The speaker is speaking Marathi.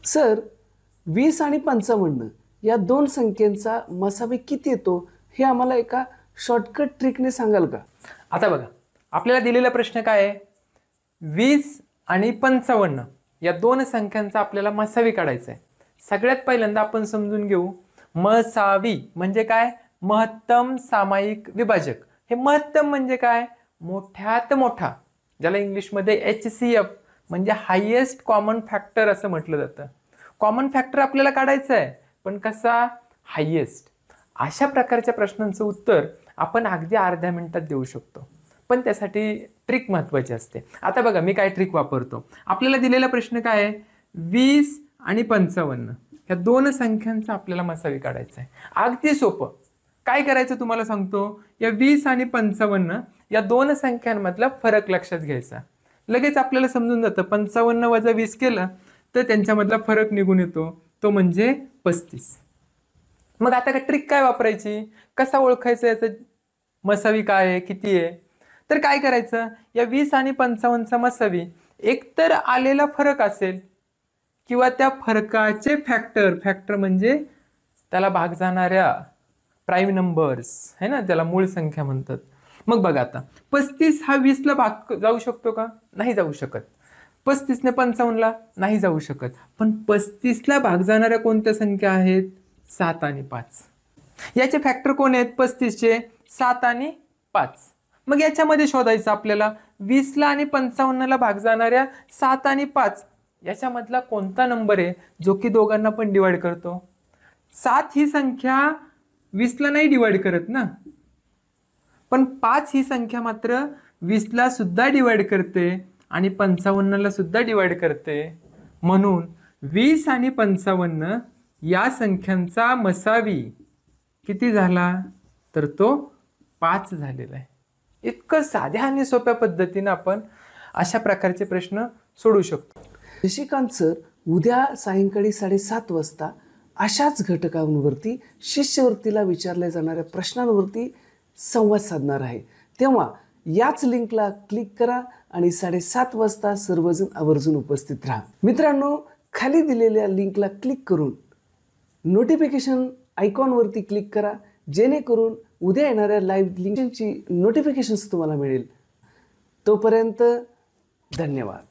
सर, 20 आणि 55 या दोन संख्यांचा मसावी किती येतो हे आम्हाला एका शॉर्टकट ट्रिकने सांगाल का? आता बघा, आपल्याला दिलेला प्रश्न काय आहे? 20 आणि 55 या दोन संख्यांचा आपल्याला मसावी काढायचा आहे. सगळ्यात पहिल्यांदा आपण समजून घेऊ, मसावी म्हणजे काय? महत्तम सामायिक विभाजक. हे महत्तम म्हणजे काय? मोठ्यात मोठा, ज्याला इंग्लिशमध्ये HCF म्हणजे हायेस्ट कॉमन फॅक्टर असं म्हटलं जातं. कॉमन फॅक्टर आपल्याला काढायचं आहे, पण कसा? हायेस्ट. अशा प्रकारच्या प्रश्नांचं उत्तर आपण अगदी अर्ध्या मिनिटात देऊ शकतो, पण त्यासाठी ट्रिक महत्त्वाची असते. आता बघा, मी काय ट्रिक वापरतो. आपल्याला दिलेला प्रश्न काय आहे? 20 आणि 55 या दोन संख्यांचा आपल्याला मसावी काढायचा आहे. अगदी सोपं. काय करायचं तुम्हाला सांगतो. या 20 आणि 55 या दोन संख्यांमधला फरक लक्षात घ्यायचा. लगेच आपल्याला समजून जातं, 55 वजा 20 केलं तर त्यांच्यामधला फरक निघून येतो, तो म्हणजे 35. मग आता ट्रिक काय वापरायची? कसा ओळखायचं याचं मसावी काय आहे, किती आहे? तर काय करायचं, या 20 आणि 55चा मसावी एकतर आलेला फरक असेल किंवा त्या फरकाचे फॅक्टर म्हणजे त्याला भाग जाणाऱ्या प्राईम नंबर्स है ना, त्याला मूळ संख्या म्हणतात. मग बघा, आता 35 हा 20ला भाग जाऊ शकतो का? नाही जाऊ शकत. 35 ने 55ला नाही जाऊ शकत. पण 35ला भाग जाणाऱ्या कोणत्या संख्या आहेत? 7 आणि 5. याचे फॅक्टर कोण आहेत 35चे? 7 आणि 5. मग याच्यामध्ये शोधायचं आपल्याला, 20ला आणि 55ला भाग जाणाऱ्या 7 आणि 5 याच्यामधला कोणता नंबर आहे जो की दोघांना पण डिवाइड करतो? 7 ही संख्या 20ला नाही डिवाइड करत ना, पण 5 ही संख्या मात्र 20ला सुद्धा डिवाइड करते आणि 55ला सुद्धा डिवाइड करते. म्हणून 20 आणि 55 या संख्यांचा मसावी किती झाला? तर तो 5 झालेला आहे. इतकं साध्या आणि सोप्या पद्धतीने आपण अशा प्रकारचे प्रश्न सोडवू शकतो. शशिकांत सर उद्या सायंकाळी 7:30 वाजता अशाच घटकांवरती शिष्यवृत्तीला विचारल्या जाणाऱ्या प्रश्नांवरती संवाद साधणार आहे. तेव्हा याच लिंकला क्लिक करा आणि 7:30 वाजता सर्वजण आवर्जून उपस्थित राहा. मित्रांनो, खाली दिलेल्या लिंकला क्लिक करून नोटिफिकेशन आयकॉनवरती क्लिक करा, जेणेकरून उद्या येणाऱ्या लाईव्ह लिंकची नोटिफिकेशन्स तुम्हाला मिळेल. तोपर्यंत धन्यवाद.